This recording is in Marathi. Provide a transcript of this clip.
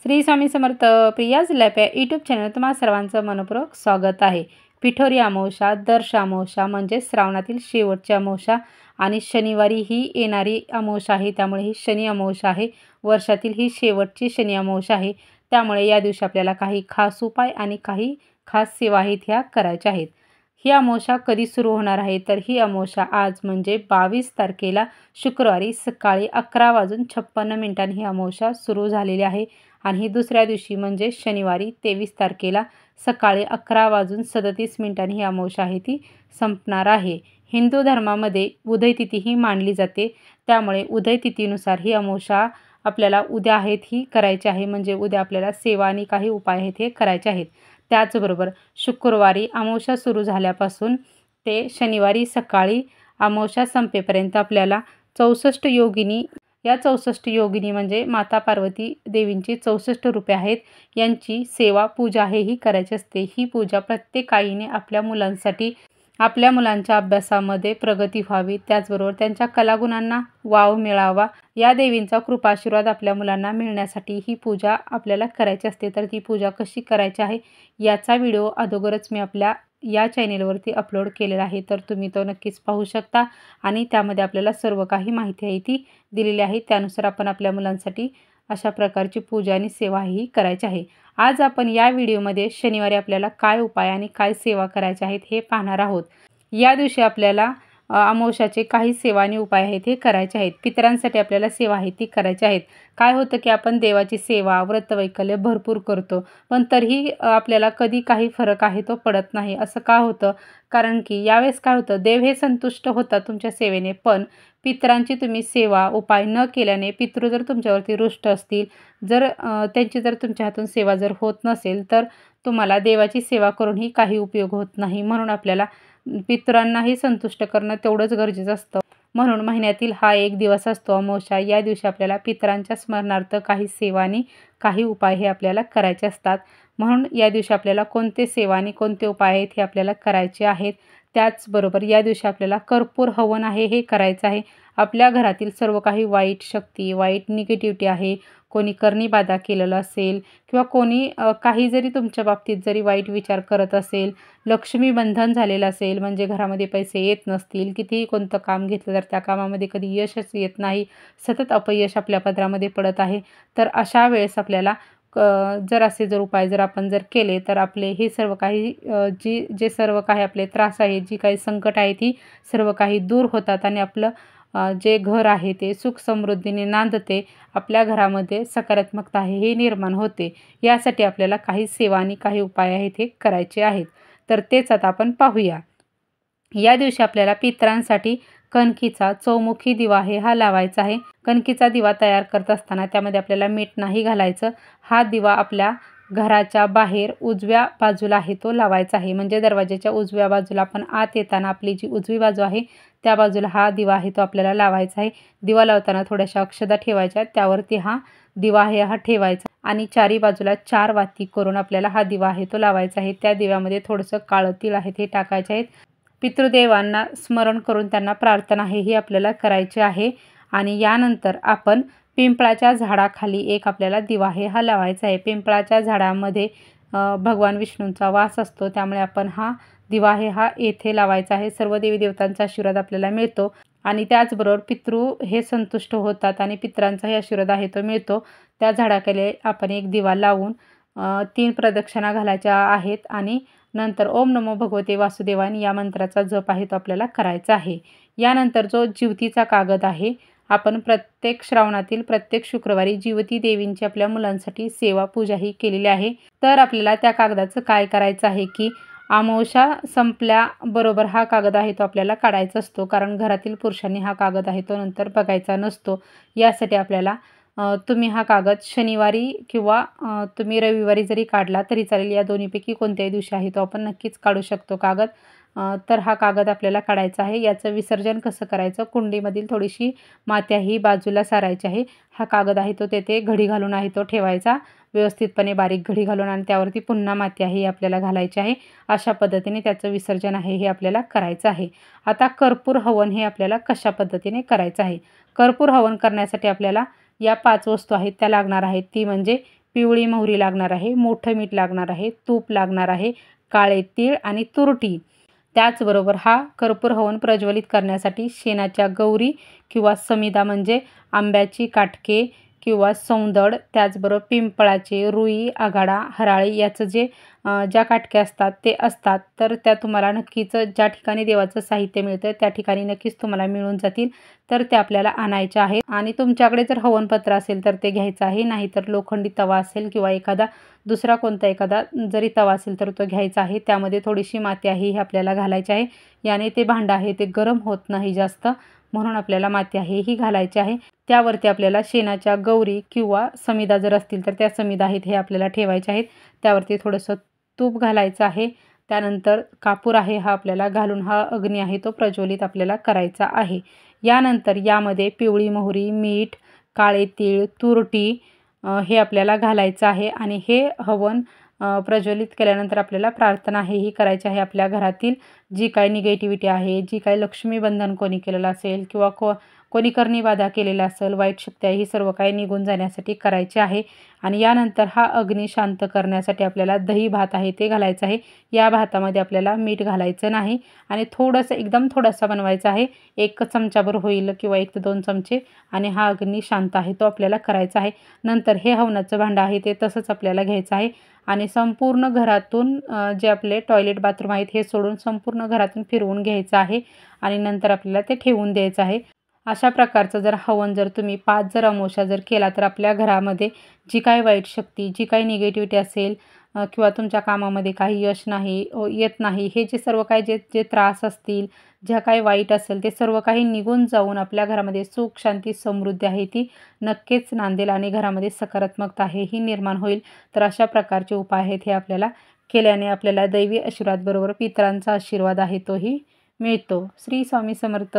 श्री स्वामी समर्थ. प्रियाज लॅप या यूट्यूब चॅनल तुम्हा सर्वांचं मनपूर्वक स्वागत आहे. पिठोरी अमावस्या, दर्श अमावस्या म्हणजे श्रावणातील शेवटची अमावस्या आणि शनिवारी ही येणारी अमावस्या आहे, त्यामुळे ही शनी अमावस्या आहे. वर्षातील ही शेवटची शनी अमावस्या आहे, त्यामुळे या दिवशी आपल्याला काही खास उपाय आणि काही खास सेवा आहेत ह्या करायच्या आहेत. ही अमावस्या कधी सुरू होणार आहे, तर ही अमावस्या आज म्हणजे 22 तारखेला शुक्रवारी सकाळी 11:56 ही अमावस्या सुरू झालेली आहे आणि ही दुसऱ्या दिवशी म्हणजे शनिवारी 23 तारखेला सकाळी 11:37 ही अमावस्या आहे ती संपणार आहे. हिंदू धर्मामध्ये उदय तिथी ही मानली जाते, त्यामुळे उदय तिथीनुसार ही अमावस्या आपल्याला उद्या आहेत ही करायची आहे, म्हणजे उद्या आपल्याला सेवा आणि काही उपाय आहेत हे करायचे आहेत. त्याचबरोबर शुक्रवारी अमावस्या सुरू झाल्यापासून ते शनिवारी सकाळी अमावस्या संपेपर्यंत आपल्याला 64 योगिनी, या 64 योगिनी म्हणजे माता पार्वती देवींची 64 रूपे आहेत, यांची सेवा पूजा आहे ही करायची असते. ही पूजा प्रत्येक आईने आपल्या मुलांसाठी, आपल्या मुलांच्या अभ्यासामध्ये प्रगती व्हावी, त्याचबरोबर त्यांच्या कलागुणांना वाव मिळावा, या देवींचा कृपाशीर्वाद आपल्या मुलांना मिळण्यासाठी ही पूजा आपल्याला करायची असते. तर ती पूजा कशी करायची आहे याचा व्हिडिओ अगोदरच मी आपल्या या चॅनेलवरती अपलोड केलेला आहे, तर तुम्ही तो नक्कीच पाहू शकता आणि त्यामध्ये आपल्याला सर्व काही माहिती आहे ती दिलेली आहे. त्यानुसार आपण आपल्या मुलांसाठी अशा प्रकारची पूजा आणि सेवा ही करायची आहे. आज आपण या व्हिडिओमध्ये शनिवारी आपल्याला काय उपाय आणि काय सेवा करायच्या आहेत हे पाहणार आहोत. या दिवशी आपल्याला अमावस्याचे काही सेवा आणि उपाय आहेत हे करायचे आहेत. पितरांसाठी आपल्याला सेवा आहे ती करायची आहेत. काय होतं की आपण देवाची सेवा, व्रतवैकल्य भरपूर करतो, पण तरीही आपल्याला कधी काही फरक आहे तो पडत नाही. असं का होतं? कारण की यावेळेस काय होतं, देव हे संतुष्ट होतात तुमच्या सेवेने, पण पितरांची तुम्ही सेवा उपाय न केल्याने पितृ जर तुमच्यावरती रुष्ट असतील, जर त्यांची जर तुमच्या हातून सेवा जर होत नसेल, तर तुम्हाला देवाची सेवा करूनही काही उपयोग होत नाही. म्हणून आपल्याला पितरांनाही संतुष्ट करणं तेवढंच गरजेचं असतं. म्हणून महिन्यातील हा एक दिवस असतो अमावस्या, या दिवशी आपल्याला पितरांच्या स्मरणार्थ काही सेवा आणि काही उपाय हे आपल्याला करायचे असतात. म्हणून या दिवशी आपल्याला कोणते सेवा आणि कोणते उपाय आहेत हे आपल्याला करायचे आहेत. त्याचबरोबर या दिवशी आपल्याला कर्पूर हवन आहे हे करायचं आहे. आपल्या घरातील सर्व काही वाईट शक्ती, वाईट निगेटिव्हिटी आहे, कोणी करणीबाधा केलेलं असेल किंवा कोणी काही जरी तुमच्या बाबतीत जरी वाईट विचार करत असेल, लक्ष्मी बंधन झालेलं असेल, म्हणजे घरामध्ये पैसे येत नसतील, कितीही कोणतं काम घेतलं तर त्या कामामध्ये कधी यशच येत नाही, सतत अपयश आपल्या पदरामध्ये पडत आहे, तर अशा वेळेस आपल्याला जर असे जर उपाय जर आपण जर केले, तर आपले हे सर्व काही जे सर्व काही आपले त्रास आहे, जी काही संकट आहे ती सर्व काही दूर होतात आणि आपलं जे घर आहे ते सुख समृद्धीने नांदते. आपल्या घरामध्ये सकारात्मकता आहे हे निर्माण होते. यासाठी आपल्याला काही सेवा आणि काही उपाय आहेत हे करायचे आहेत, तर तेच आता आपण पाहूया. या दिवशी आपल्याला पितरांसाठी कणकीचा चौमुखी दिवा आहे हा लावायचा आहे. कणकीचा दिवा तयार करत असताना त्यामध्ये आपल्याला मीठ नाही घालायचं. हा दिवा आपल्या घराच्या बाहेर उजव्या बाजूला आहे तो लावायचा आहे, म्हणजे दरवाजाच्या उजव्या बाजूला आपण आत येताना आपली जी उजवी बाजू आहे त्या बाजूला हा दिवा आहे तो आपल्याला लावायचा आहे. दिवा लावताना थोड्याशा अक्षदा ठेवायच्या, त्यावरती हा दिवा आहे हा ठेवायचा आणि चारी बाजूला 4 वाती करून आपल्याला हा दिवा आहे तो लावायचा आहे. त्या दिव्यामध्ये थोडंसं काळं तीळ आहे ते टाकायचे आहेत. पितृदेवांना स्मरण करून त्यांना प्रार्थना आहे ही आपल्याला करायची आहे. आणि यानंतर आपण पिंपळाच्या झाडाखाली एक आपल्याला दिवा आहे हा लावायचा आहे. पिंपळाच्या झाडामध्ये भगवान विष्णूंचा वास असतो, त्यामुळे आपण हा दिवा आहे हा येथे लावायचा आहे. सर्व देवी देवतांचा आशीर्वाद आपल्याला मिळतो आणि त्याचबरोबर पितृ हे संतुष्ट होतात आणि पितरांचाही आशीर्वाद आहे तो मिळतो. त्या झाडाखाली आपण एक दिवा लावून 3 प्रदक्षिणा घालायच्या आहेत आणि नंतर ओम नमो भगवते वासुदेवाय या मंत्राचा जप आहे तो आपल्याला करायचा आहे. यानंतर जो जिवतीचा कागद आहे, आपण प्रत्येक श्रावणातील प्रत्येक शुक्रवारी जिवती देवींची आपल्या मुलांसाठी सेवा पूजा ही केलेली आहे. तर आपल्याला त्या कागदाचं काय करायचं आहे की अमावस्या संपल्याबरोबर हा कागद आहे तो आपल्याला काढायचा असतो, कारण घरातील पुरुषांनी हा कागद आहे तो नंतर बघायचा नसतो. यासाठी आपल्याला तुम्ही हा कागद शनिवारी किंवा तुम्ही रविवारी जरी काढला तरी चालेल, या दोन्हीपैकी कोणत्याही दिवशी आहे तो आपण नक्कीच काढू शकतो कागद. तर हा कागद आपल्याला काढायचा आहे. याचं विसर्जन कसं करायचं, कुंडीमधील थोडीशी माती ही बाजूला सारायची आहे. हा कागद आहे तो तेथे घडी घालून आहे तो ठेवायचा, व्यवस्थितपणे बारीक घडी घालून, आणि त्यावरती पुन्हा माती आहे आपल्याला घालायची आहे. अशा पद्धतीने त्याचं विसर्जन आहे हे आपल्याला करायचं आहे. आता कर्पूर हवन हे आपल्याला कशा पद्धतीने करायचं आहे. कर्पूर हवन करण्यासाठी आपल्याला या 5 वस्तू आहेत त्या लागणार आहेत. ती म्हणजे पिवळी मोहरी लागणार आहे, मोठं मीठ लागणार आहे, तूप लागणार आहे, काळे तीळ आणि तुरटी. त्याचबरोबर हा कर्पूर हवन प्रज्वलित करण्यासाठी शेणाच्या गौरी किंवा समिधा म्हणजे आंब्याची काटके किंवा सौंदळ, त्याचबरोबर पिंपळाचे, रुई, आघाडा, हराळी याचं जे ज्या काटक्या असतात ते असतात. तर त्या तुम्हाला नक्कीच ज्या ठिकाणी देवाचं साहित्य मिळतं त्या ठिकाणी नक्कीच तुम्हाला मिळून जातील. तर ते आपल्याला आणायच्या आहेत आणि तुमच्याकडे जर हवनपत्र असेल तर ते घ्यायचं आहे. नाहीतर लोखंडी तवा असेल किंवा दुसरा कोणता एखादा जरी तवा असेल तर तो घ्यायचा आहे. त्यामध्ये थोडीशी माती आहे ही आपल्याला घालायची आहे. याने ते भांडं आहे ते गरम होत नाही जास्त, म्हणून आपल्याला माती आहे ही घालायची आहे. त्यावरती आपल्याला शेणाच्या गौरी किंवा समिधा जर असतील तर त्या समिधा आहेत हे आपल्याला ठेवायच्या आहेत. त्यावरती थोडंसं तूप घालायचं आहे. त्यानंतर कापूर आहे हा आपल्याला घालून हा अग्नी आहे तो प्रज्वलित आपल्याला करायचा आहे. यानंतर यामध्ये पिवळी मोहरी, मीठ, काळे तीळ, तुरटी हे आपल्याला घालायचं आहे आणि हे हवन प्रज्वलित केल्यानंतर आपल्याला प्रार्थना आहे ही करायची आहे. आपल्या घरातील जी काही निगेटिव्हिटी आहे, जी काही लक्ष्मीबंधन कोणी केलेलं असेल किंवा कोणी कर्णीबाधा केलेला असेल, वाईट शक्ती आहे, ही सर्व काही निघून जाण्यासाठी करायचे आहे. आणि यानंतर हा अग्नी शांत करण्यासाठी आपल्याला दही भात आहे ते घालायचं आहे. या भातामध्ये आपल्याला मीठ घालायचं नाही आणि थोडंसं एकदम थोडासा बनवायचा आहे. 1 चमचाभर होईल किंवा 1 ते 2 चमचे आणि हा अग्नी शांत आहे तो आपल्याला करायचा आहे. नंतर हे हवनाचं भांडं आहे ते तसंच आपल्याला घ्यायचं आहे आणि संपूर्ण घरातून जे आपले टॉयलेट बाथरूम आहेत हे सोडून संपूर्ण घरातून फिरवून घ्यायचं आहे आणि नंतर आपल्याला ते ठेवून द्यायचं आहे. अशा प्रकारचं जर हवन जर तुम्ही 5 जर अमावस्या जर केला तर आपल्या घरामध्ये जी काही वाईट शक्ती, जी काही निगेटिव्हिटी असेल किंवा तुमच्या कामामध्ये काही यश नाही येत नाही, हे जे सर्व काही जे जे त्रास असतील, ज्या काही वाईट असेल ते सर्व काही निघून जाऊन आपल्या घरामध्ये सुख, शांती, समृद्धी आहे ती नक्कीच नांदेल आणि घरामध्ये सकारात्मकता आहे ही निर्माण होईल. तर अशा प्रकारचे उपाय आहेत हे आपल्याला केल्याने आपल्याला दैवी आशीर्वाद बरोबर पितरांचा आशीर्वाद आहे तोही मिळतो. श्री स्वामी समर्थ.